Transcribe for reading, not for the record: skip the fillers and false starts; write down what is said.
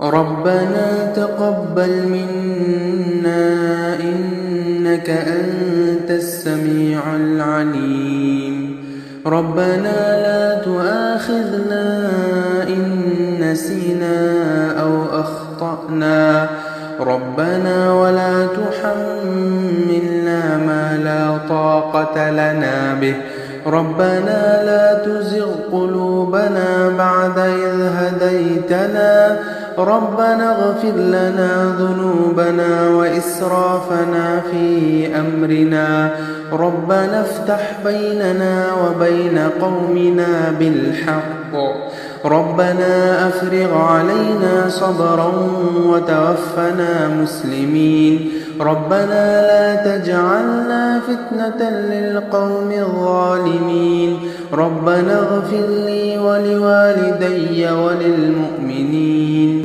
ربنا تقبل منا إنك أنت السميع العليم. ربنا لا تؤاخذنا إن نسينا أو أخطأنا. ربنا ولا تحملنا ما لا طاقة لنا به. ربنا لا تزغ قلوبنا بعد إذ هديتنا. ربنا اغفر لنا ذنوبنا وإسرافنا في أمرنا. ربنا افتح بيننا وبين قومنا بالحق. ربنا أفرغ علينا صبرا وتوفنا مسلمين. ربنا لا تجعلنا فتنة للقوم الظالمين. ربنا اغفر لي ولوالدي وللمؤمنين